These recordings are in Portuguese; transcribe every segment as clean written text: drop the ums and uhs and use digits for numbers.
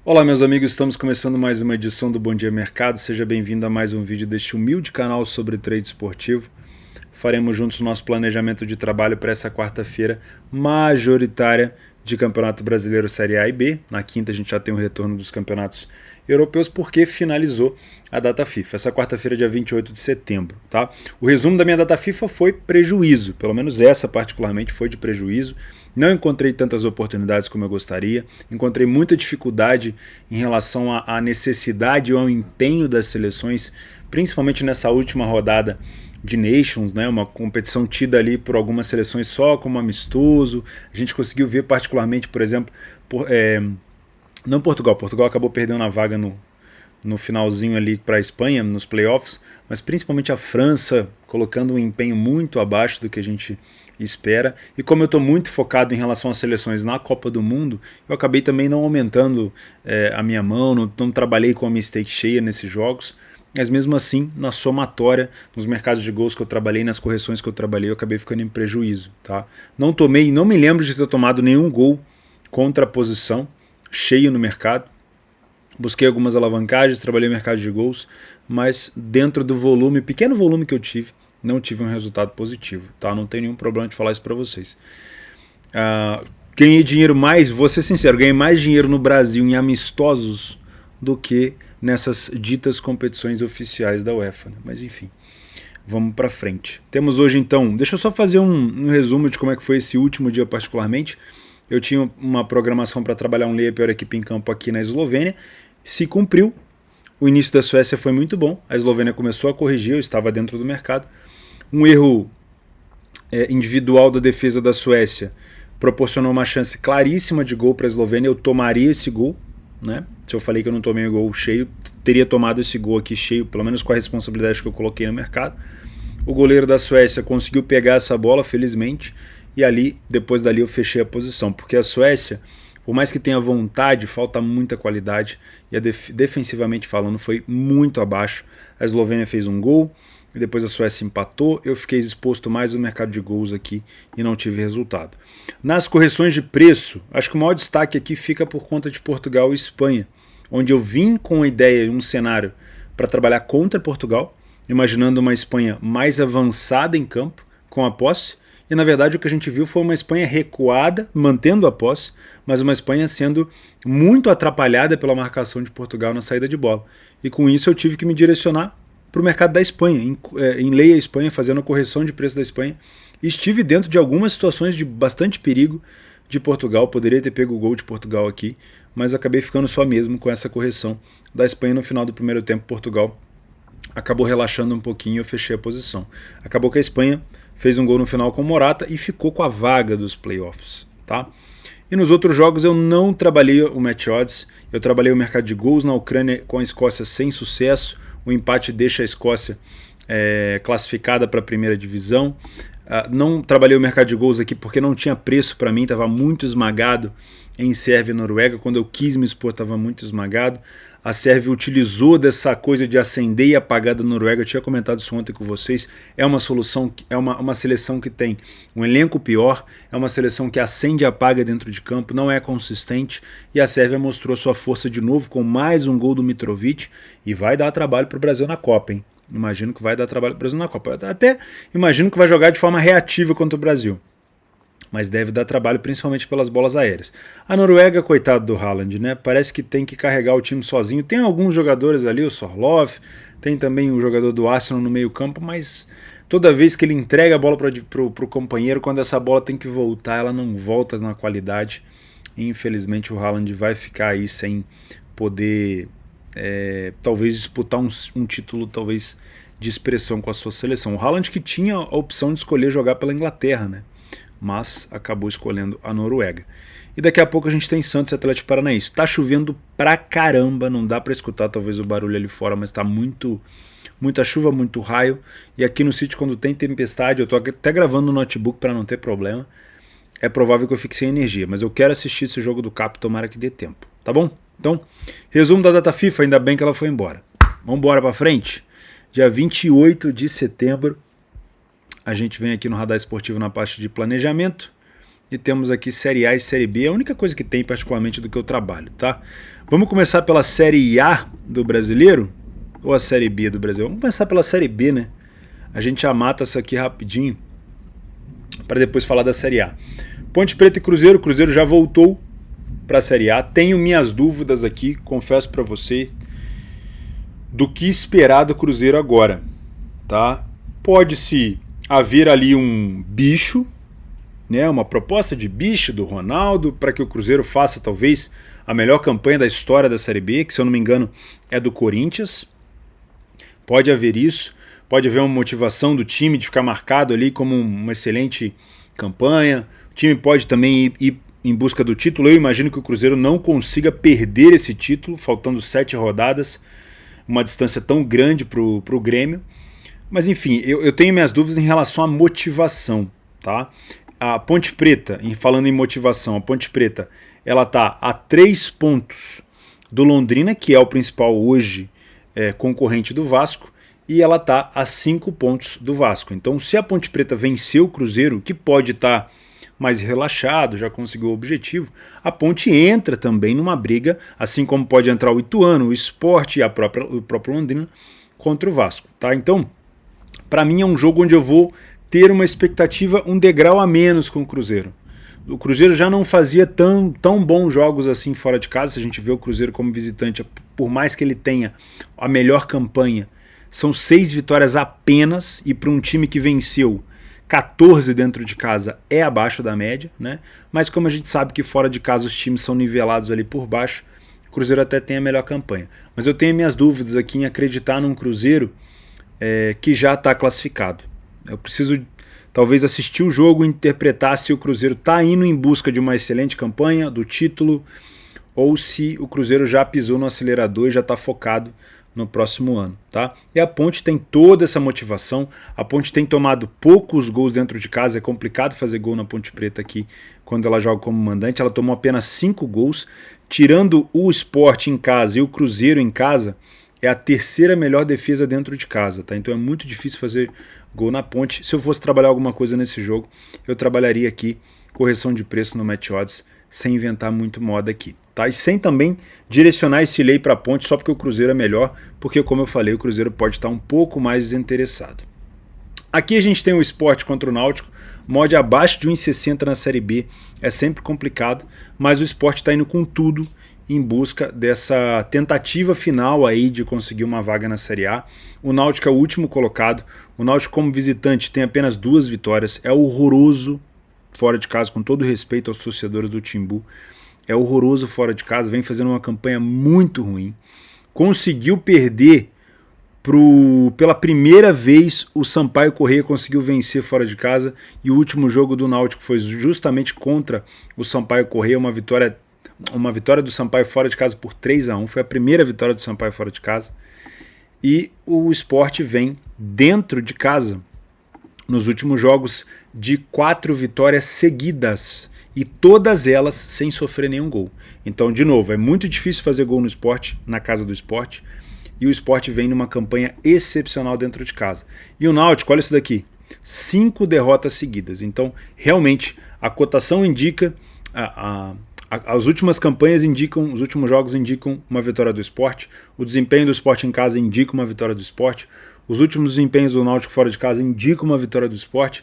Olá meus amigos, estamos começando mais uma edição do Bom Dia Mercado. Seja bem-vindo a mais um vídeo deste humilde canal sobre trade esportivo. Faremos juntos o nosso planejamento de trabalho para essa quarta-feira majoritária de Campeonato Brasileiro Série A e B. Na quinta a gente já tem o retorno dos campeonatos europeus porque finalizou a data FIFA. Essa quarta-feira, dia 28 de setembro. Tá? O resumo da minha data FIFA foi prejuízo, pelo menos essa particularmente foi de prejuízo. Não encontrei tantas oportunidades como eu gostaria, encontrei muita dificuldade em relação à necessidade ou ao empenho das seleções, principalmente nessa última rodada de Nations, né, uma competição tida ali por algumas seleções só como amistoso. A gente conseguiu ver particularmente, por exemplo, não Portugal acabou perdendo a vaga no finalzinho ali para a Espanha, nos playoffs, mas principalmente a França colocando um empenho muito abaixo do que a gente espera. E como eu estou muito focado em relação às seleções na Copa do Mundo, eu acabei também não aumentando a minha mão, não trabalhei com a minha stake cheia nesses jogos, mas mesmo assim, na somatória, nos mercados de gols que eu trabalhei, nas correções que eu trabalhei, eu acabei ficando em prejuízo. Tá? Não me lembro de ter tomado nenhum gol contra a posição, cheio no mercado. Busquei algumas alavancagens, trabalhei no mercado de gols, mas dentro do volume, pequeno volume que eu tive, não tive um resultado positivo. Tá? Não tem nenhum problema de falar isso para vocês. Ganhei dinheiro mais, vou ser sincero, ganhei mais dinheiro no Brasil em amistosos do que nessas ditas competições oficiais da UEFA. Né? Mas enfim, vamos para frente. Temos hoje então, deixa eu só fazer um resumo de como é que foi esse último dia particularmente. Eu tinha uma programação para trabalhar um Leia Pior Equipe em campo aqui na Eslovênia, se cumpriu. O início da Suécia foi muito bom, a Eslovênia começou a corrigir, eu estava dentro do mercado. Um erro individual da defesa da Suécia proporcionou uma chance claríssima de gol para a Eslovênia, eu tomaria esse gol. Né? Se eu falei que eu não tomei o gol cheio, teria tomado esse gol aqui cheio, pelo menos com a responsabilidade que eu coloquei no mercado. O goleiro da Suécia conseguiu pegar essa bola, felizmente, e ali, depois dali eu fechei a posição, porque a Suécia, por mais que tenha vontade, falta muita qualidade, e defensivamente falando foi muito abaixo. A Eslovênia fez um gol, e depois a Suécia empatou, eu fiquei exposto mais no mercado de gols aqui e não tive resultado. Nas correções de preço, acho que o maior destaque aqui fica por conta de Portugal e Espanha, onde eu vim com a ideia e um cenário para trabalhar contra Portugal, imaginando uma Espanha mais avançada em campo, com a posse, e na verdade o que a gente viu foi uma Espanha recuada, mantendo a posse, mas uma Espanha sendo muito atrapalhada pela marcação de Portugal na saída de bola. E com isso eu tive que me direcionar para o mercado da Espanha, em lei a Espanha, fazendo a correção de preço da Espanha. E estive dentro de algumas situações de bastante perigo de Portugal, poderia ter pego o gol de Portugal aqui, mas acabei ficando só mesmo com essa correção da Espanha no final do primeiro tempo. Portugal acabou relaxando um pouquinho e eu fechei a posição. Acabou que a Espanha fez um gol no final com o Morata e ficou com a vaga dos playoffs. Tá? E nos outros jogos eu não trabalhei o match odds, eu trabalhei o mercado de gols na Ucrânia com a Escócia sem sucesso. O empate deixa a Escócia classificada para a primeira divisão. Não trabalhei o mercado de gols aqui porque não tinha preço para mim, estava muito esmagado em Sérvia e Noruega. Quando eu quis me expor, estava muito esmagado. A Sérvia utilizou dessa coisa de acender e apagar da Noruega. Eu tinha comentado isso ontem com vocês. É uma solução, é uma seleção que tem um elenco pior, é uma seleção que acende e apaga dentro de campo, não é consistente. E a Sérvia mostrou sua força de novo com mais um gol do Mitrovic e vai dar trabalho para o Brasil na Copa, hein? Imagino que vai dar trabalho para o Brasil na Copa. Até imagino que vai jogar de forma reativa contra o Brasil. Mas deve dar trabalho principalmente pelas bolas aéreas. A Noruega, coitado do Haaland, né? Parece que tem que carregar o time sozinho. Tem alguns jogadores ali, o Sorloth, tem também o jogador do Arsenal no meio campo, mas toda vez que ele entrega a bola pro companheiro, quando essa bola tem que voltar, ela não volta na qualidade. E, infelizmente o Haaland vai ficar aí sem poder talvez disputar um título talvez de expressão com a sua seleção. O Haaland que tinha a opção de escolher jogar pela Inglaterra, né? Mas acabou escolhendo a Noruega. E daqui a pouco a gente tem Santos e Atlético Paranaense. Tá chovendo pra caramba, não dá pra escutar talvez o barulho ali fora, mas tá muita chuva, muito raio. E aqui no sítio, quando tem tempestade, eu tô até gravando no notebook para não ter problema. É provável que eu fique sem energia, mas eu quero assistir esse jogo do Cap, tomara que dê tempo, tá bom? Então, resumo da data FIFA, ainda bem que ela foi embora. Vamos embora pra frente? Dia 28 de setembro, a gente vem aqui no Radar Esportivo na parte de planejamento e temos aqui Série A e Série B, a única coisa que tem particularmente do que eu trabalho, tá? Vamos começar pela Série A do Brasileiro ou a Série B do Brasil? Vamos começar pela Série B, né? A gente já mata isso aqui rapidinho para depois falar da Série A. Ponte Preta e Cruzeiro, o Cruzeiro já voltou para a Série A. Tenho minhas dúvidas aqui, confesso para você, do que esperar do Cruzeiro agora, tá? Pode-se haver ali um bicho, né, uma proposta de bicho do Ronaldo para que o Cruzeiro faça talvez a melhor campanha da história da Série B, que se eu não me engano é do Corinthians. Pode haver isso, pode haver uma motivação do time de ficar marcado ali como uma excelente campanha. O time pode também ir em busca do título. Eu imagino que o Cruzeiro não consiga perder esse título, faltando 7 rodadas, uma distância tão grande para o Grêmio. Mas enfim, eu tenho minhas dúvidas em relação à motivação, tá? A Ponte Preta, falando em motivação, a Ponte Preta ela está a 3 pontos do Londrina, que é o principal hoje concorrente do Vasco, e ela está a 5 pontos do Vasco. Então, se a Ponte Preta vencer o Cruzeiro, que pode estar mais relaxado, já conseguiu o objetivo, a Ponte entra também numa briga, assim como pode entrar o Ituano, o Sport e o próprio Londrina contra o Vasco, tá? Então, para mim é um jogo onde eu vou ter uma expectativa um degrau a menos com o Cruzeiro. O Cruzeiro já não fazia tão bons jogos assim fora de casa. Se a gente vê o Cruzeiro como visitante, por mais que ele tenha a melhor campanha, são 6 vitórias apenas, e para um time que venceu 14 dentro de casa é abaixo da média, né? Mas como a gente sabe que fora de casa os times são nivelados ali por baixo, o Cruzeiro até tem a melhor campanha. Mas eu tenho minhas dúvidas aqui em acreditar num Cruzeiro que já está classificado. Eu preciso talvez assistir o jogo e interpretar se o Cruzeiro está indo em busca de uma excelente campanha, do título, ou se o Cruzeiro já pisou no acelerador e já está focado no próximo ano, tá? E a Ponte tem toda essa motivação. A Ponte tem tomado poucos gols dentro de casa, é complicado fazer gol na Ponte Preta aqui quando ela joga como mandante. Ela tomou apenas 5 gols, tirando o Sport em casa e o Cruzeiro em casa, é a terceira melhor defesa dentro de casa, tá? Então é muito difícil fazer gol na Ponte. Se eu fosse trabalhar alguma coisa nesse jogo, eu trabalharia aqui correção de preço no Match Odds, sem inventar muito moda aqui, tá? E sem também direcionar esse lei para a Ponte só porque o Cruzeiro é melhor, porque como eu falei, o Cruzeiro pode estar um pouco mais desinteressado. Aqui a gente tem o Sport contra o Náutico, mod abaixo de 1,60 na Série B, é sempre complicado, mas o Sport está indo com tudo em busca dessa tentativa final aí de conseguir uma vaga na Série A. O Náutico é o último colocado. O Náutico como visitante tem apenas 2 vitórias. É horroroso fora de casa, com todo respeito aos torcedores do Timbu. É horroroso fora de casa, vem fazendo uma campanha muito ruim. Conseguiu perder pela primeira vez, o Sampaio Corrêa conseguiu vencer fora de casa, e o último jogo do Náutico foi justamente contra o Sampaio Corrêa, uma vitória do Sampaio fora de casa por 3-1, foi a primeira vitória do Sampaio fora de casa. E o Sport vem dentro de casa nos últimos jogos de 4 vitórias seguidas, e todas elas sem sofrer nenhum gol. Então, de novo, é muito difícil fazer gol no Sport, na casa do Sport, e o Sport vem numa campanha excepcional dentro de casa. E o Náutico, olha isso daqui, 5 derrotas seguidas. Então, realmente, a cotação indica, as últimas campanhas indicam, os últimos jogos indicam uma vitória do Sport, o desempenho do Sport em casa indica uma vitória do Sport, os últimos desempenhos do Náutico fora de casa indicam uma vitória do Sport,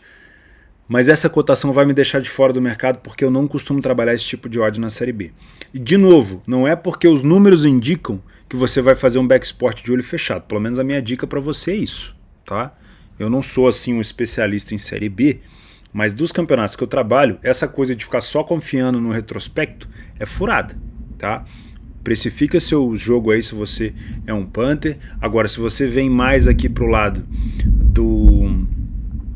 mas essa cotação vai me deixar de fora do mercado porque eu não costumo trabalhar esse tipo de odd na Série B. E de novo, não é porque os números indicam que você vai fazer um backsport de olho fechado, pelo menos a minha dica para você é isso, tá? Eu não sou assim um especialista em Série B, mas dos campeonatos que eu trabalho, essa coisa de ficar só confiando no retrospecto é furada, tá? Precifica seu jogo aí se você é um punter. Agora, se você vem mais aqui pro lado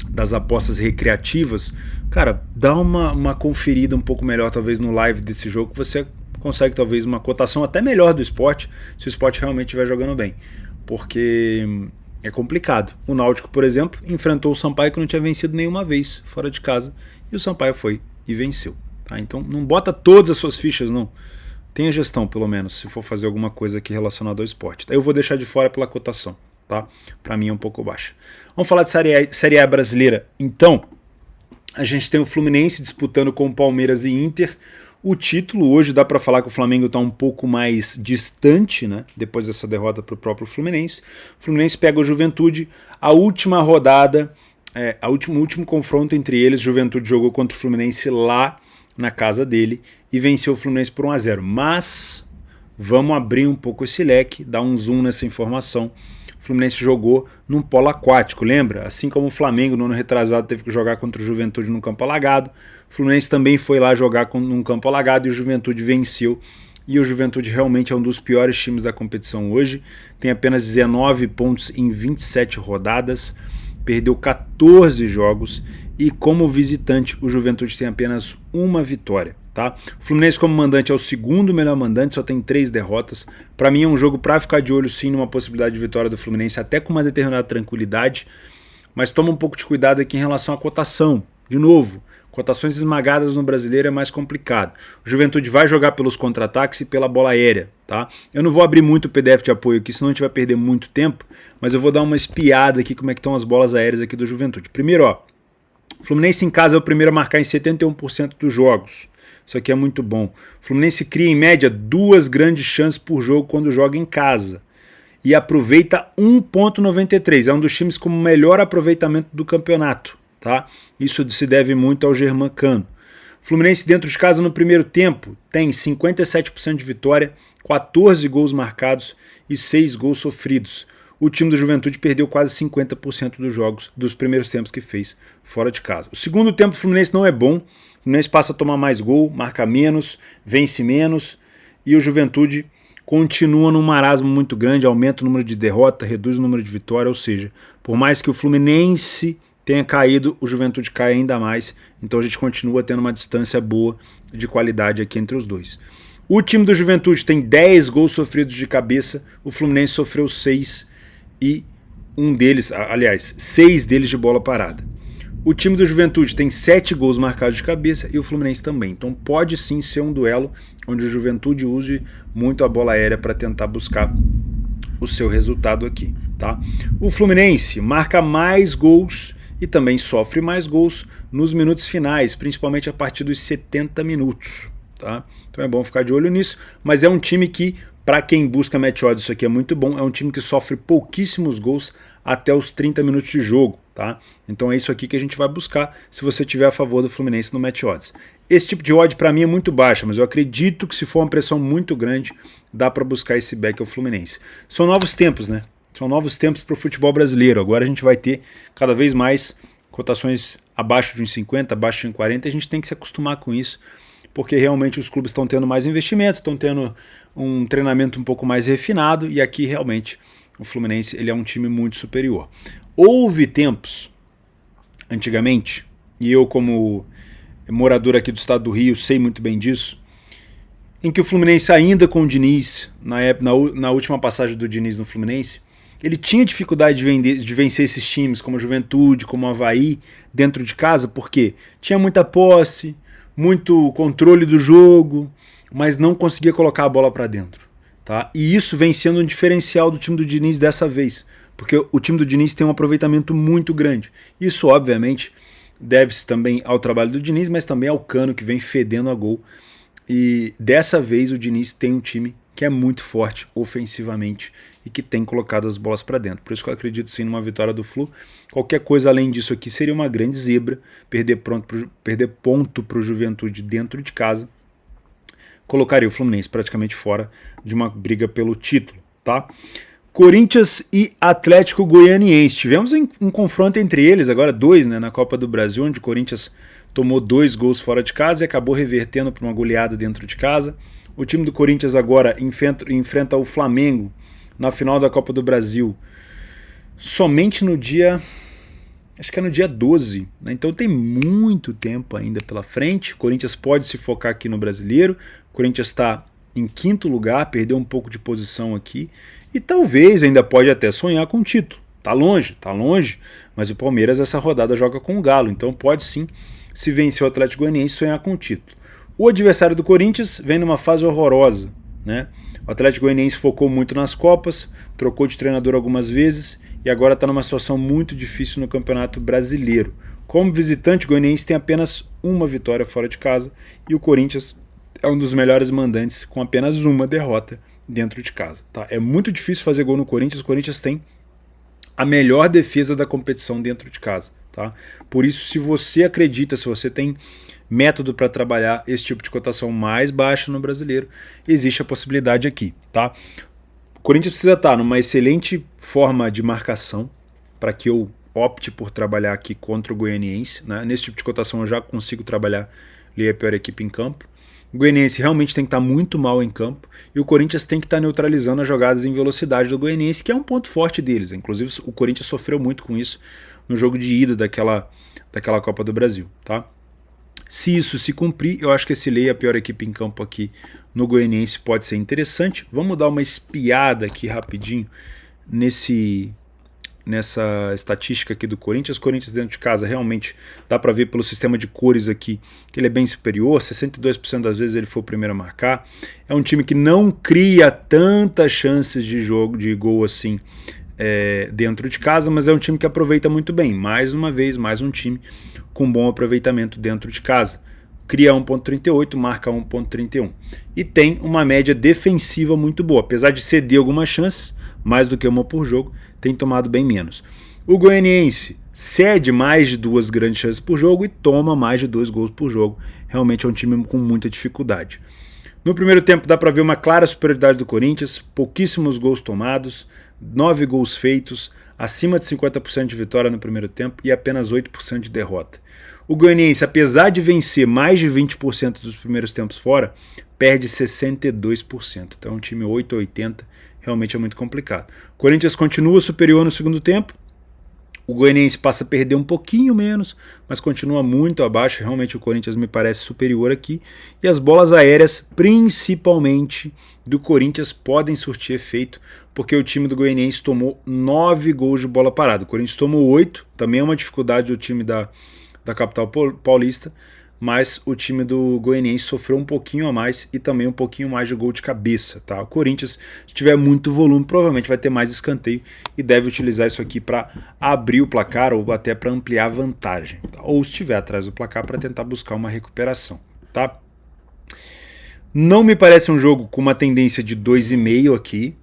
das apostas recreativas, cara, dá uma conferida um pouco melhor talvez no live desse jogo, que você consegue talvez uma cotação até melhor do Sport, se o Sport realmente estiver jogando bem, porque é complicado. O Náutico, por exemplo, enfrentou o Sampaio que não tinha vencido nenhuma vez fora de casa, e o Sampaio foi e venceu, tá? Então não bota todas as suas fichas, não. Tenha gestão, pelo menos, se for fazer alguma coisa aqui relacionada ao esporte. Eu vou deixar de fora pela cotação, tá? Para mim é um pouco baixa. Vamos falar de Série A brasileira, então. A gente tem o Fluminense disputando com o Palmeiras e Inter o título. Hoje dá para falar que o Flamengo está um pouco mais distante, né, depois dessa derrota para o próprio Fluminense. O Fluminense pega o Juventude. A última rodada, o último confronto entre eles, o Juventude jogou contra o Fluminense lá na casa dele e venceu o Fluminense por 1-0. Mas vamos abrir um pouco esse leque, dar um zoom nessa informação. O Fluminense jogou num polo aquático, lembra? Assim como o Flamengo no ano retrasado teve que jogar contra o Juventude num campo alagado, o Fluminense também foi lá jogar num campo alagado e o Juventude venceu. E o Juventude realmente é um dos piores times da competição hoje, tem apenas 19 pontos em 27 rodadas, perdeu 14 jogos e como visitante o Juventude tem apenas uma vitória. Tá? O Fluminense como mandante é o segundo melhor mandante, só tem 3 derrotas. Para mim é um jogo para ficar de olho sim numa possibilidade de vitória do Fluminense, até com uma determinada tranquilidade, mas toma um pouco de cuidado aqui em relação à cotação. De novo, cotações esmagadas no Brasileiro é mais complicado. O Juventude vai jogar pelos contra-ataques e pela bola aérea. Tá? Eu não vou abrir muito o PDF de apoio aqui, senão a gente vai perder muito tempo, mas eu vou dar uma espiada aqui como é que estão as bolas aéreas aqui do Juventude. Primeiro, ó, o Fluminense em casa é o primeiro a marcar em 71% dos jogos. Isso aqui é muito bom. O Fluminense cria em média 2 grandes chances por jogo quando joga em casa. E aproveita 1,93. É um dos times com o melhor aproveitamento do campeonato. Tá? Isso se deve muito ao Germancano. O Fluminense dentro de casa no primeiro tempo tem 57% de vitória, 14 gols marcados e 6 gols sofridos. O time do Juventude perdeu quase 50% dos jogos dos primeiros tempos que fez fora de casa. O segundo tempo do Fluminense não é bom. O Fluminense passa a tomar mais gol, marca menos, vence menos. E o Juventude continua num marasmo muito grande, aumenta o número de derrota, reduz o número de vitória. Ou seja, por mais que o Fluminense tenha caído, o Juventude cai ainda mais. Então a gente continua tendo uma distância boa de qualidade aqui entre os dois. O time do Juventude tem 10 gols sofridos de cabeça, o Fluminense sofreu 6 e um deles, aliás, 6 deles de bola parada. O time do Juventude tem 7 gols marcados de cabeça e o Fluminense também. Então pode sim ser um duelo onde o Juventude use muito a bola aérea para tentar buscar o seu resultado aqui. Tá? O Fluminense marca mais gols e também sofre mais gols nos minutos finais, principalmente a partir dos 70 minutos. Tá? Então é bom ficar de olho nisso, mas é um time que, para quem busca match odds, isso aqui é muito bom, é um time que sofre pouquíssimos gols até os 30 minutos de jogo. Tá? Então é isso aqui que a gente vai buscar se você tiver a favor do Fluminense no match odds. Esse tipo de odd para mim é muito baixa, mas eu acredito que se for uma pressão muito grande, dá para buscar esse back ao Fluminense. São novos tempos, né? São novos tempos para o futebol brasileiro. Agora a gente vai ter cada vez mais cotações abaixo de 1,50, abaixo de 1,40. A gente tem que se acostumar com isso, porque realmente os clubes estão tendo mais investimento, estão tendo um treinamento um pouco mais refinado, e aqui realmente o Fluminense ele é um time muito superior. Houve tempos, antigamente, e eu como morador aqui do estado do Rio sei muito bem disso, em que o Fluminense ainda com o Diniz, na última passagem do Diniz no Fluminense, ele tinha dificuldade de vencer esses times como a Juventude, como o Avaí, dentro de casa, porque tinha muita posse, muito controle do jogo, mas não conseguia colocar a bola para dentro. Tá? E isso vem sendo um diferencial do time do Diniz dessa vez, porque o time do Diniz tem um aproveitamento muito grande. Isso, obviamente, deve-se também ao trabalho do Diniz, mas também ao Cano, que vem fedendo a gol. E dessa vez o Diniz tem um time que é muito forte ofensivamente e que tem colocado as bolas para dentro. Por isso que eu acredito sim numa vitória do Flu. Qualquer coisa além disso aqui seria uma grande zebra, perder ponto para o Juventude dentro de casa. Colocaria o Fluminense praticamente fora de uma briga pelo título. Tá? Corinthians e Atlético Goianiense. Tivemos um confronto entre eles, agora 2, né, na Copa do Brasil, onde o Corinthians tomou 2 gols fora de casa e acabou revertendo para uma goleada dentro de casa. O time do Corinthians agora enfrenta o Flamengo na final da Copa do Brasil somente no dia, acho que é no dia 12, né? Então tem muito tempo ainda pela frente. O Corinthians pode se focar aqui no Brasileiro. O Corinthians está em 5º lugar, perdeu um pouco de posição aqui e talvez ainda pode até sonhar com o título. Tá longe, mas o Palmeiras essa rodada joga com o Galo, então pode sim, se vencer o Atlético Goianiense, sonhar com o título. O adversário do Corinthians vem numa fase horrorosa, né? O Atlético Goianiense focou muito nas Copas, trocou de treinador algumas vezes e agora está numa situação muito difícil no Campeonato Brasileiro. O Como visitante, o Goianiense tem apenas uma vitória fora de casa e o Corinthians é um dos melhores mandantes com apenas uma derrota dentro de casa. Tá? É muito difícil fazer gol no Corinthians. O Corinthians tem a melhor defesa da competição dentro de casa. Tá? Por isso, se você acredita, se você tem método para trabalhar esse tipo de cotação mais baixa no Brasileiro, existe a possibilidade aqui. Tá? O Corinthians precisa estar numa excelente forma de marcação para que eu opte por trabalhar aqui contra o Goianiense. Né? Nesse tipo de cotação eu já consigo trabalhar ali a pior equipe em campo. O Goianiense realmente tem que estar muito mal em campo e o Corinthians tem que estar neutralizando as jogadas em velocidade do Goianiense, que é um ponto forte deles. Inclusive o Corinthians sofreu muito com isso no jogo de ida daquela Copa do Brasil. Tá? Se isso se cumprir, eu acho que esse lei, a pior equipe em campo aqui no Goianiense, pode ser interessante. Vamos dar uma espiada aqui rapidinho nessa estatística aqui do Corinthians. Corinthians dentro de casa realmente dá para ver pelo sistema de cores aqui que ele é bem superior, 62% das vezes ele foi o primeiro a marcar. É um time que não cria tantas chances de gol assim dentro de casa, mas é um time que aproveita muito bem. Mais uma vez, mais um time com bom aproveitamento dentro de casa. Cria 1.38, marca 1.31 e tem uma média defensiva muito boa, apesar de ceder algumas chances, mais do que uma por jogo, tem tomado bem menos. O Goianiense cede mais de 2 grandes chances por jogo e toma mais de 2 gols por jogo. Realmente é um time com muita dificuldade. No primeiro tempo dá para ver uma clara superioridade do Corinthians, pouquíssimos gols tomados, 9 gols feitos, acima de 50% de vitória no primeiro tempo e apenas 8% de derrota. O Goianiense, apesar de vencer mais de 20% dos primeiros tempos fora, perde 62%. Então é um time 8-80, realmente é muito complicado. O Corinthians continua superior no segundo tempo, o Goianiense passa a perder um pouquinho menos, mas continua muito abaixo. Realmente o Corinthians me parece superior aqui. E as bolas aéreas, principalmente do Corinthians, podem surtir efeito, porque o time do Goianiense tomou 9 gols de bola parada. O Corinthians tomou 8, também é uma dificuldade do time da capital paulista, mas o time do Goianiense sofreu um pouquinho a mais e também um pouquinho mais de gol de cabeça. Tá? O Corinthians, se tiver muito volume, provavelmente vai ter mais escanteio e deve utilizar isso aqui para abrir o placar ou até para ampliar a vantagem. Tá? Ou se estiver atrás do placar para tentar buscar uma recuperação. Tá? Não me parece um jogo com uma tendência de 2,5 aqui,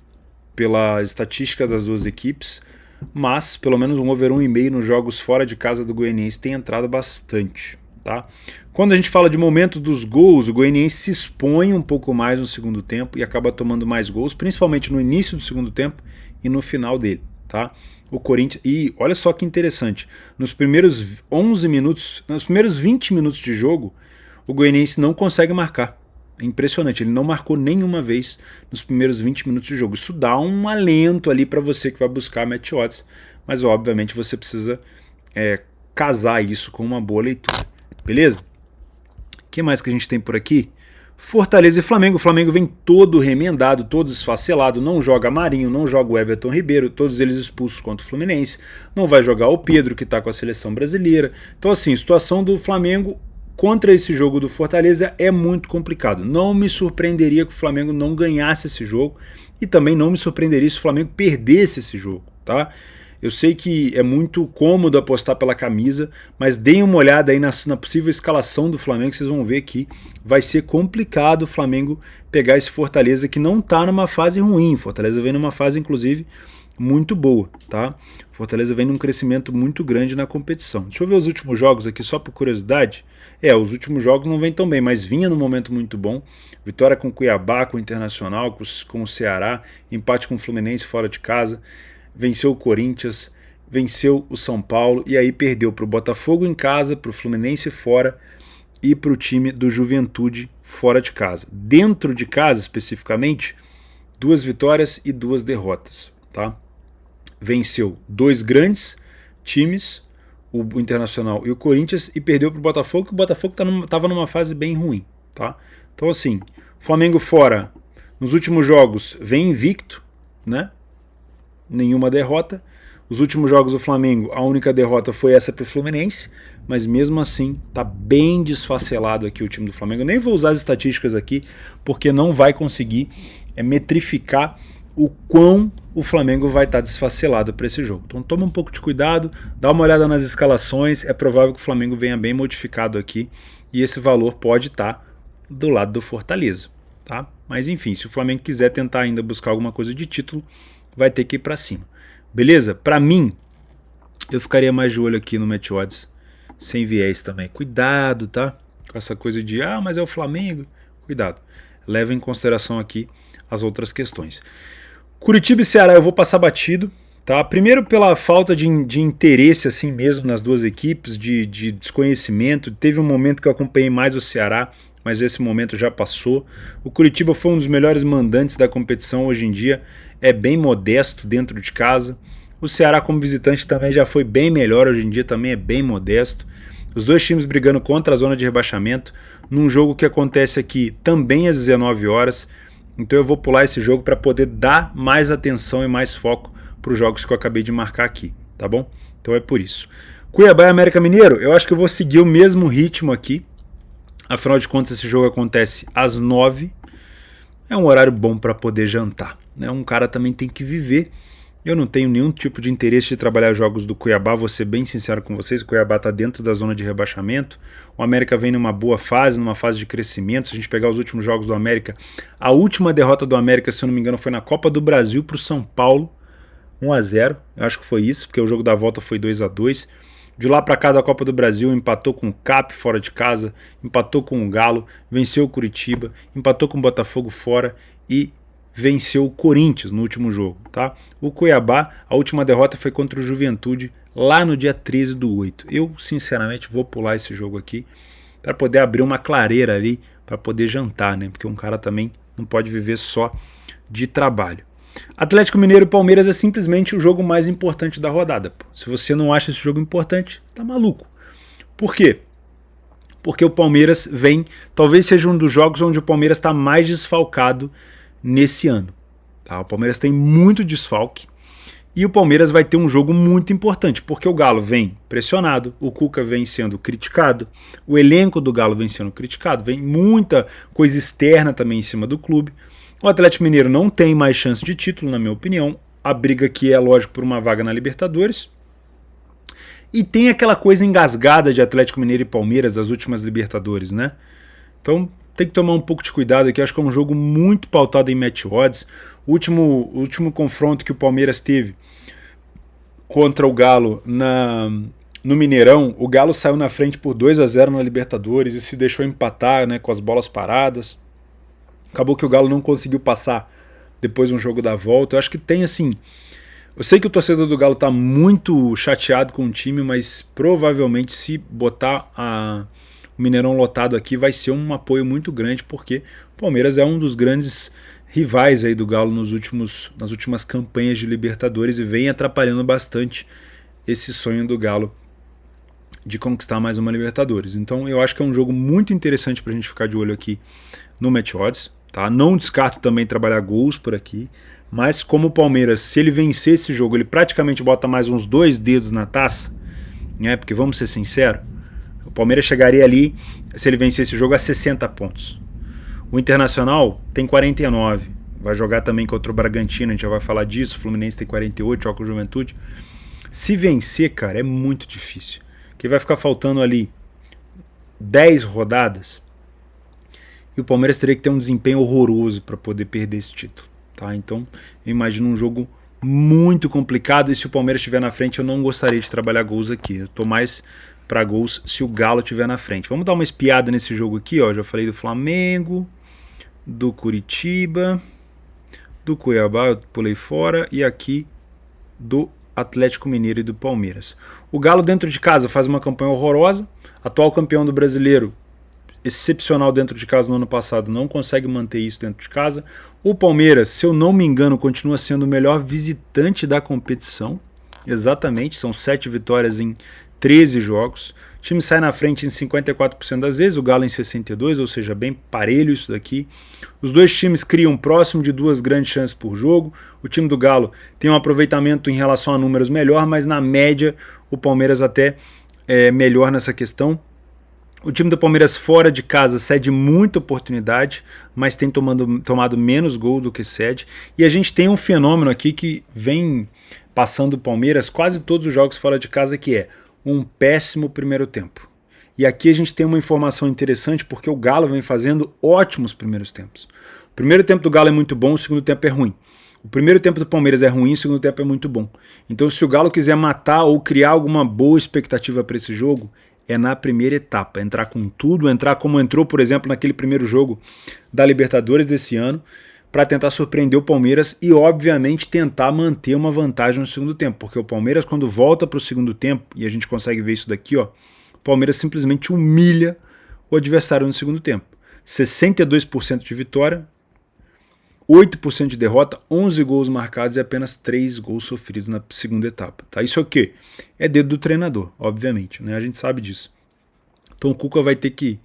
pela estatística das duas equipes, mas pelo menos um over 1,5 nos jogos fora de casa do Goianiense tem entrado bastante. Tá? Quando a gente fala de momento dos gols, o Goianiense se expõe um pouco mais no segundo tempo e acaba tomando mais gols, principalmente no início do segundo tempo e no final dele. Tá? O Corinthians, e olha só que interessante, nos primeiros 11 minutos, nos primeiros 20 minutos de jogo, o Goianiense não consegue marcar. É impressionante, ele não marcou nenhuma vez nos primeiros 20 minutos de jogo. Isso dá um alento ali para você que vai buscar match odds, mas obviamente você precisa casar isso com uma boa leitura. Beleza? O que mais que a gente tem por aqui? Fortaleza e Flamengo. O Flamengo vem todo remendado, todo esfacelado. Não joga Marinho, não joga o Everton Ribeiro, todos eles expulsos contra o Fluminense. Não vai jogar o Pedro, que está com a seleção brasileira. Então, assim, a situação do Flamengo contra esse jogo do Fortaleza é muito complicado. Não me surpreenderia que o Flamengo não ganhasse esse jogo e também não me surpreenderia se o Flamengo perdesse esse jogo, tá? Eu sei que é muito cômodo apostar pela camisa, mas deem uma olhada aí na possível escalação do Flamengo, vocês vão ver que vai ser complicado o Flamengo pegar esse Fortaleza que não está numa fase ruim. Fortaleza vem numa fase, inclusive, muito boa, tá? Fortaleza vem num crescimento muito grande na competição. Deixa eu ver os últimos jogos aqui, só por curiosidade. Os últimos jogos não vêm tão bem, mas vinha num momento muito bom. Vitória com o Cuiabá, com o Internacional, com o Ceará, empate com o Fluminense fora de casa. Venceu o Corinthians, venceu o São Paulo e aí perdeu para o Botafogo em casa, para o Fluminense fora e para o time do Juventude fora de casa. Dentro de casa, especificamente, 2 vitórias e 2 derrotas. Tá? Venceu 2 grandes times, o Internacional e o Corinthians, e perdeu para o Botafogo, que o Botafogo estava numa fase bem ruim. Tá? Então assim, Flamengo fora, nos últimos jogos, vem invicto, né? Nenhuma derrota. Os últimos jogos do Flamengo, a única derrota foi essa para o Fluminense, mas mesmo assim tá bem desfacelado aqui o time do Flamengo. Eu nem vou usar as estatísticas aqui, porque não vai conseguir metrificar o quão o Flamengo vai estar desfacelado para esse jogo. Então toma um pouco de cuidado, dá uma olhada nas escalações, é provável que o Flamengo venha bem modificado aqui e esse valor pode estar do lado do Fortaleza, tá? Mas enfim, se o Flamengo quiser tentar ainda buscar alguma coisa de título, vai ter que ir para cima. Beleza? Para mim, eu ficaria mais de olho aqui no Match Odds, sem viés também. Cuidado, tá? Com essa coisa de, mas é o Flamengo. Cuidado. Leva em consideração aqui as outras questões. Curitiba e Ceará eu vou passar batido, tá? Primeiro pela falta de interesse assim mesmo nas duas equipes, de desconhecimento. Teve um momento que eu acompanhei mais o Ceará, mas esse momento já passou. O Curitiba foi um dos melhores mandantes da competição hoje em dia, é bem modesto dentro de casa. O Ceará como visitante também já foi bem melhor, hoje em dia também é bem modesto. Os dois times brigando contra a zona de rebaixamento, num jogo que acontece aqui também às 19 horas. Então eu vou pular esse jogo para poder dar mais atenção e mais foco para os jogos que eu acabei de marcar aqui, tá bom? Então é por isso. Cuiabá e América Mineiro, eu acho que eu vou seguir o mesmo ritmo aqui. Afinal de contas, esse jogo acontece às 9. É um horário bom para poder jantar, né? Um cara também tem que viver. Eu não tenho nenhum tipo de interesse de trabalhar jogos do Cuiabá, vou ser bem sincero com vocês, o Cuiabá está dentro da zona de rebaixamento, o América vem numa boa fase, numa fase de crescimento. Se a gente pegar os últimos jogos do América, a última derrota do América, se eu não me engano, foi na Copa do Brasil para o São Paulo, 1-0, eu acho que foi isso, porque o jogo da volta foi 2-2. De lá para cá da Copa do Brasil, empatou com o CAP fora de casa, empatou com o Galo, venceu o Curitiba, empatou com o Botafogo fora e venceu o Corinthians no último jogo, tá? O Cuiabá, a última derrota foi contra o Juventude lá no dia 13/8. Eu, sinceramente, vou pular esse jogo aqui para poder abrir uma clareira ali, para poder jantar, né? Porque um cara também não pode viver só de trabalho. Atlético Mineiro e Palmeiras é simplesmente o jogo mais importante da rodada. Pô. Se você não acha esse jogo importante, tá maluco. Por quê? Porque o Palmeiras vem, talvez seja um dos jogos onde o Palmeiras está mais desfalcado nesse ano. Tá? O Palmeiras tem muito desfalque e o Palmeiras vai ter um jogo muito importante, porque o Galo vem pressionado, o Cuca vem sendo criticado, o elenco do Galo vem sendo criticado, vem muita coisa externa também em cima do clube. O Atlético Mineiro não tem mais chance de título, na minha opinião. A briga aqui é, lógico, por uma vaga na Libertadores. E tem aquela coisa engasgada de Atlético Mineiro e Palmeiras das últimas Libertadores, né? Então tem que tomar um pouco de cuidado aqui. Acho que é um jogo muito pautado em match odds. O último confronto que o Palmeiras teve contra o Galo no Mineirão, o Galo saiu na frente por 2-0 na Libertadores e se deixou empatar, né, com as bolas paradas. Acabou que o Galo não conseguiu passar depois no jogo da volta. Eu acho que tem assim... Eu sei que o torcedor do Galo está muito chateado com o time, mas provavelmente se botar o Mineirão lotado aqui vai ser um apoio muito grande, porque o Palmeiras é um dos grandes rivais aí do Galo nas últimas campanhas de Libertadores e vem atrapalhando bastante esse sonho do Galo de conquistar mais uma Libertadores. Então eu acho que é um jogo muito interessante para a gente ficar de olho aqui no Match Odds. Tá? Não descarto também trabalhar gols por aqui, mas como o Palmeiras, se ele vencer esse jogo, ele praticamente bota mais uns 2 dedos na taça, né? Porque vamos ser sinceros, o Palmeiras chegaria ali, se ele vencer esse jogo, a 60 pontos. O Internacional tem 49, vai jogar também contra o Bragantino, a gente já vai falar disso, o Fluminense tem 48, joga com o Juventude. Se vencer, cara, é muito difícil, porque vai ficar faltando ali 10 rodadas, e o Palmeiras teria que ter um desempenho horroroso para poder perder esse título. Tá? Então, eu imagino um jogo muito complicado, e se o Palmeiras estiver na frente, eu não gostaria de trabalhar gols aqui. Eu estou mais para gols se o Galo estiver na frente. Vamos dar uma espiada nesse jogo aqui. Ó. Já falei do Flamengo, do Curitiba, do Cuiabá, eu pulei fora, e aqui do Atlético Mineiro e do Palmeiras. O Galo dentro de casa faz uma campanha horrorosa, atual campeão do Brasileiro, excepcional dentro de casa no ano passado, não consegue manter isso dentro de casa. O Palmeiras, se eu não me engano, continua sendo o melhor visitante da competição, exatamente, são 7 vitórias em 13 jogos. O time sai na frente em 54% das vezes, o Galo em 62%, ou seja, bem parelho isso daqui. Os dois times criam próximo de 2 grandes chances por jogo. O time do Galo tem um aproveitamento em relação a números melhor, mas na média o Palmeiras até é melhor nessa questão. O time do Palmeiras fora de casa cede muita oportunidade, mas tem tomado menos gol do que cede. E a gente tem um fenômeno aqui que vem passando o Palmeiras quase todos os jogos fora de casa, que é um péssimo primeiro tempo. E aqui a gente tem uma informação interessante porque o Galo vem fazendo ótimos primeiros tempos. O primeiro tempo do Galo é muito bom, o segundo tempo é ruim. O primeiro tempo do Palmeiras é ruim, o segundo tempo é muito bom. Então se o Galo quiser matar ou criar alguma boa expectativa para esse jogo, é na primeira etapa, entrar com tudo, entrar como entrou, por exemplo, naquele primeiro jogo da Libertadores desse ano, para tentar surpreender o Palmeiras e, obviamente, tentar manter uma vantagem no segundo tempo, porque o Palmeiras, quando volta para o segundo tempo, e a gente consegue ver isso daqui, ó, o Palmeiras simplesmente humilha o adversário no segundo tempo. 62% de vitória, 8% de derrota, 11 gols marcados e apenas 3 gols sofridos na segunda etapa. Tá? Isso é o quê? É dedo do treinador, obviamente, né? A gente sabe disso. Então o Cuca vai ter que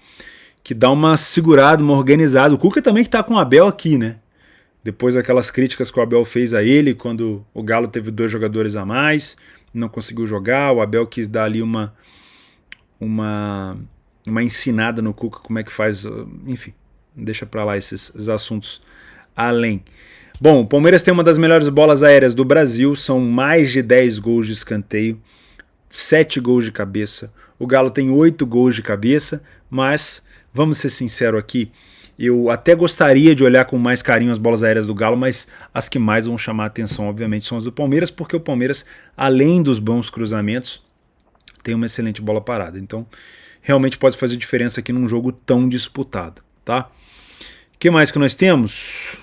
dar uma segurada, uma organizada. O Cuca também que tá com o Abel aqui, né? Depois daquelas críticas que o Abel fez a ele, quando o Galo teve 2 jogadores a mais, não conseguiu jogar, o Abel quis dar ali uma ensinada no Cuca, como é que faz, enfim, deixa pra lá esses assuntos além. Bom, o Palmeiras tem uma das melhores bolas aéreas do Brasil, são mais de 10 gols de escanteio, 7 gols de cabeça. O Galo tem 8 gols de cabeça, mas vamos ser sinceros aqui, eu até gostaria de olhar com mais carinho as bolas aéreas do Galo, mas as que mais vão chamar a atenção, obviamente, são as do Palmeiras, porque o Palmeiras, além dos bons cruzamentos, tem uma excelente bola parada. Então, realmente pode fazer diferença aqui num jogo tão disputado, tá? O que mais que nós temos?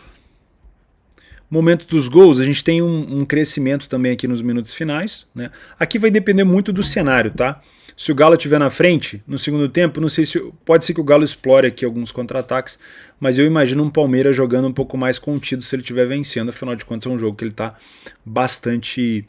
Momento dos gols, a gente tem um crescimento também aqui nos minutos finais, né? Aqui vai depender muito do cenário, tá? Se o Galo estiver na frente, no segundo tempo, não sei se pode ser que o Galo explore aqui alguns contra-ataques, mas eu imagino um Palmeiras jogando um pouco mais contido se ele estiver vencendo, afinal de contas é um jogo que ele está bastante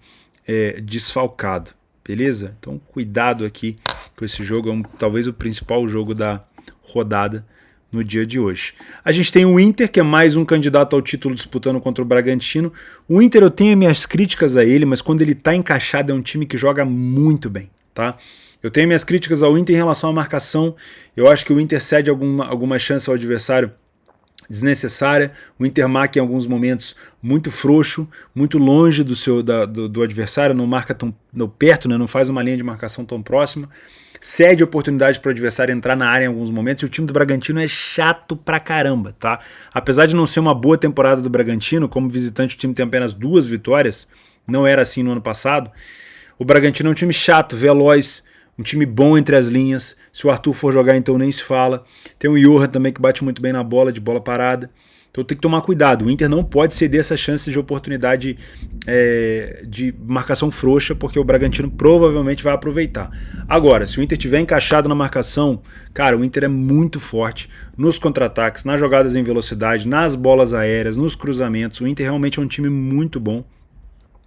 desfalcado, beleza? Então cuidado aqui com esse jogo, é talvez o principal jogo da rodada no dia de hoje. A gente tem o Inter, que é mais um candidato ao título disputando contra o Bragantino. O Inter, eu tenho minhas críticas a ele, mas quando ele está encaixado é um time que joga muito bem, tá? Eu tenho minhas críticas ao Inter em relação à marcação. Eu acho que o Inter cede alguma chance ao adversário desnecessária. O Inter marca em alguns momentos muito frouxo, muito longe do adversário, não marca tão perto, né? Não faz uma linha de marcação tão próxima. Cede oportunidade para o adversário entrar na área em alguns momentos, e o time do Bragantino é chato pra caramba, tá? Apesar de não ser uma boa temporada do Bragantino, como visitante o time tem apenas 2 vitórias, não era assim no ano passado, o Bragantino é um time chato, veloz, um time bom entre as linhas. Se o Arthur for jogar, então nem se fala. Tem o Johan também que bate muito bem na bola, de bola parada. Então tem que tomar cuidado. O Inter não pode ceder essa chance de oportunidade de marcação frouxa, porque o Bragantino provavelmente vai aproveitar. Agora, se o Inter tiver encaixado na marcação, cara, o Inter é muito forte nos contra-ataques, nas jogadas em velocidade, nas bolas aéreas, nos cruzamentos. O Inter realmente é um time muito bom,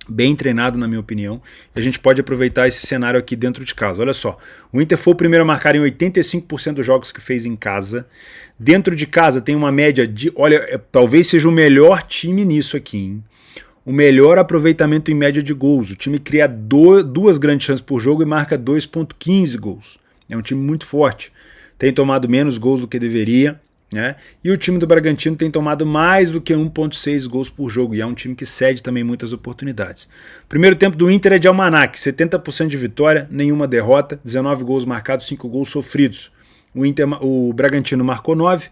bem treinado na minha opinião, e a gente pode aproveitar esse cenário aqui dentro de casa. Olha só, o Inter foi o primeiro a marcar em 85% dos jogos que fez em casa. Dentro de casa tem uma média de, olha, talvez seja o melhor time nisso aqui, hein? O melhor aproveitamento em média de gols. O time cria 2 grandes chances por jogo e marca 2,15 gols. É um time muito forte. Tem tomado menos gols do que deveria, né? E o time do Bragantino tem tomado mais do que 1,6 gols por jogo, e é um time que cede também muitas oportunidades. Primeiro tempo do Inter é de almanaque, 70% de vitória, nenhuma derrota, 19 gols marcados, 5 gols sofridos. O Bragantino marcou 9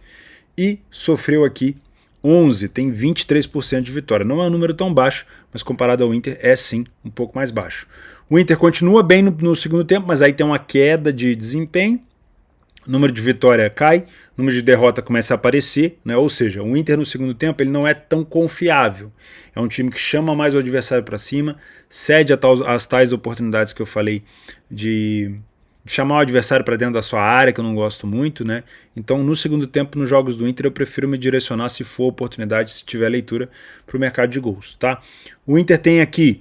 e sofreu aqui 11, tem 23% de vitória. Não é um número tão baixo, mas comparado ao Inter é sim um pouco mais baixo. O Inter continua bem no segundo tempo, mas aí tem uma queda de desempenho. O número de vitória cai, o número de derrota começa a aparecer, né? Ou seja, o Inter no segundo tempo ele não é tão confiável. É um time que chama mais o adversário para cima, cede as tais oportunidades que eu falei de chamar o adversário para dentro da sua área, que eu não gosto muito, né? Então, no segundo tempo, nos jogos do Inter, eu prefiro me direcionar, se for oportunidade, se tiver leitura, para o mercado de gols, tá? O Inter tem aqui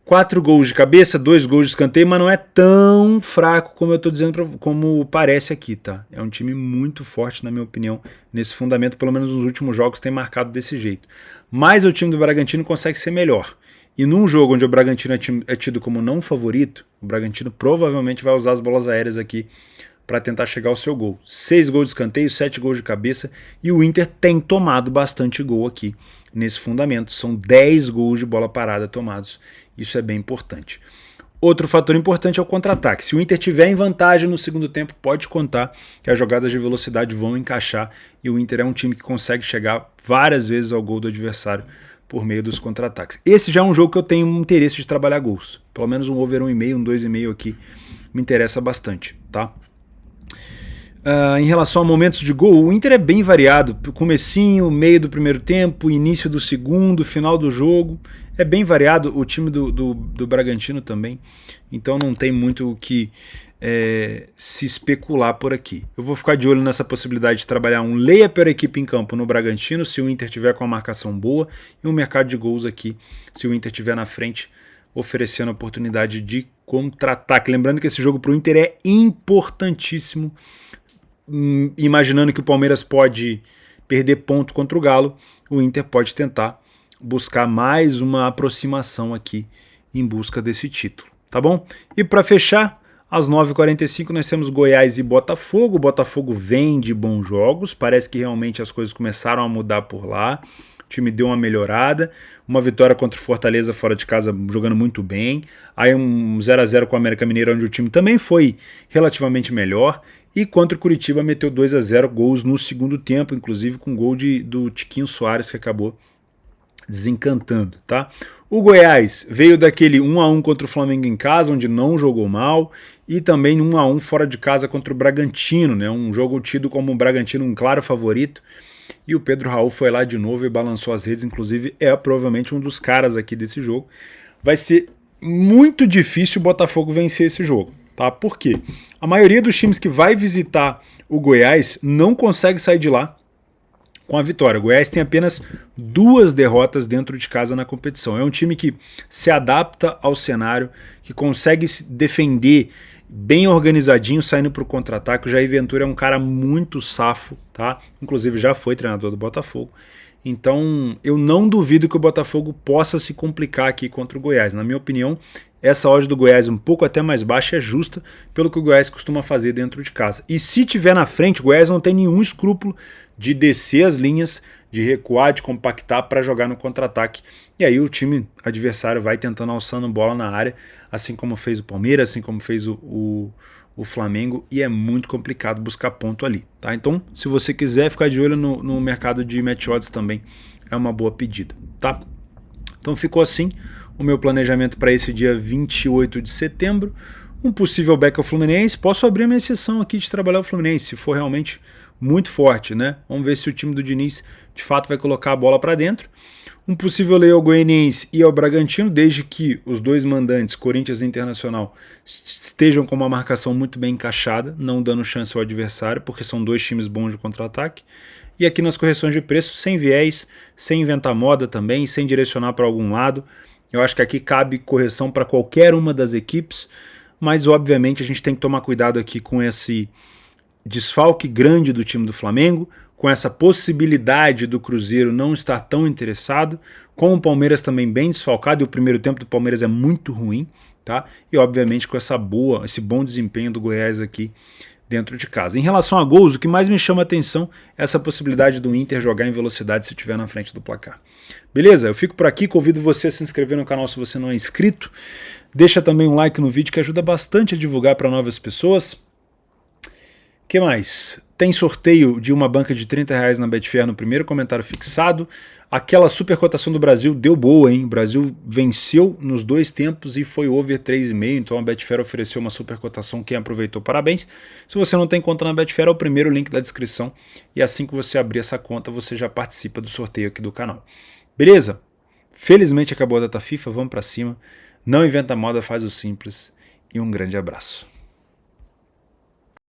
4 gols de cabeça, 2 gols de escanteio, mas não é tão fraco como eu estou dizendo, como parece aqui, tá? É um time muito forte, na minha opinião, nesse fundamento, pelo menos nos últimos jogos tem marcado desse jeito. Mas o time do Bragantino consegue ser melhor. E num jogo onde o Bragantino é tido como não favorito, o Bragantino provavelmente vai usar as bolas aéreas aqui para tentar chegar ao seu gol. 6 gols de escanteio, 7 gols de cabeça, e o Inter tem tomado bastante gol aqui nesse fundamento. São 10 gols de bola parada tomados. Isso é bem importante. Outro fator importante é o contra-ataque. Se o Inter tiver em vantagem no segundo tempo, pode contar que as jogadas de velocidade vão encaixar, e o Inter é um time que consegue chegar várias vezes ao gol do adversário por meio dos contra-ataques. Esse já é um jogo que eu tenho um interesse de trabalhar gols. Pelo menos um over 1,5, um 2,5 aqui me interessa bastante, tá? Em relação a momentos de gol, o Inter é bem variado. Comecinho, meio do primeiro tempo, início do segundo, final do jogo. É bem variado. O time do Bragantino também. Então não tem muito o que se especular por aqui. Eu vou ficar de olho nessa possibilidade de trabalhar um leia per equipe em campo no Bragantino, se o Inter tiver com a marcação boa, e um mercado de gols aqui, se o Inter tiver na frente, oferecendo a oportunidade de contra-ataque. Lembrando que esse jogo para o Inter é importantíssimo. Imaginando que o Palmeiras pode perder ponto contra o Galo, o Inter pode tentar buscar mais uma aproximação aqui em busca desse título, tá bom? E para fechar, às 9h45 nós temos Goiás e Botafogo. O Botafogo vem de bons jogos, parece que realmente as coisas começaram a mudar por lá. O time deu uma melhorada, uma vitória contra o Fortaleza fora de casa jogando muito bem, aí um 0-0 com o América Mineiro, onde o time também foi relativamente melhor, e contra o Curitiba meteu 2-0, gols no segundo tempo, inclusive com gol do Tiquinho Soares, que acabou desencantando, tá? O Goiás veio daquele 1-1 contra o Flamengo em casa, onde não jogou mal, e também 1-1 fora de casa contra o Bragantino, né? Um jogo tido como o Bragantino um claro favorito, e o Pedro Raul foi lá de novo e balançou as redes, inclusive é provavelmente um dos caras aqui desse jogo. Vai ser muito difícil o Botafogo vencer esse jogo, tá? Por quê? A maioria dos times que vai visitar o Goiás não consegue sair de lá com a vitória. O Goiás tem apenas 2 derrotas dentro de casa na competição. É um time que se adapta ao cenário, que consegue se defender bem organizadinho, saindo para o contra-ataque. O Jair Ventura é um cara muito safo, tá? Inclusive já foi treinador do Botafogo. Então eu não duvido que o Botafogo possa se complicar aqui contra o Goiás. Na minha opinião, essa odd do Goiás um pouco até mais baixa é justa pelo que o Goiás costuma fazer dentro de casa. E se tiver na frente, o Goiás não tem nenhum escrúpulo de descer as linhas, de recuar, de compactar para jogar no contra-ataque. E aí o time adversário vai tentando alçando bola na área, assim como fez o Palmeiras, assim como fez o Flamengo, e é muito complicado buscar ponto ali, tá? Então, se você quiser ficar de olho no mercado de match odds também, é uma boa pedida, tá? Então ficou assim o meu planejamento para esse dia 28 de setembro. Um possível back ao Fluminense. Posso abrir a minha sessão aqui de trabalhar o Fluminense, se for realmente muito forte, né? Vamos ver se o time do Diniz de fato vai colocar a bola para dentro. Um possível lei ao Goianiense e ao Bragantino, desde que os dois mandantes, Corinthians e Internacional, estejam com uma marcação muito bem encaixada, não dando chance ao adversário, porque são 2 times bons de contra-ataque. E aqui nas correções de preço, sem viés, sem inventar moda também, sem direcionar para algum lado. Eu acho que aqui cabe correção para qualquer uma das equipes, mas obviamente a gente tem que tomar cuidado aqui com esse desfalque grande do time do Flamengo, com essa possibilidade do Cruzeiro não estar tão interessado, com o Palmeiras também bem desfalcado, e o primeiro tempo do Palmeiras é muito ruim, tá? E obviamente com esse bom desempenho do Goiás aqui dentro de casa. Em relação a gols, o que mais me chama a atenção é essa possibilidade do Inter jogar em velocidade se estiver na frente do placar. Beleza? Eu fico por aqui, convido você a se inscrever no canal se você não é inscrito, deixa também um like no vídeo que ajuda bastante a divulgar para novas pessoas. O que mais? Tem sorteio de uma banca de R$30 na Betfair no primeiro comentário fixado. Aquela super cotação do Brasil deu boa, hein? O Brasil venceu nos 2 tempos e foi over 3,5, então a Betfair ofereceu uma super cotação. Quem aproveitou, parabéns. Se você não tem conta na Betfair, é o primeiro link da descrição, e assim que você abrir essa conta, você já participa do sorteio aqui do canal. Beleza? Felizmente acabou a data FIFA, vamos pra cima. Não inventa moda, faz o simples, e um grande abraço.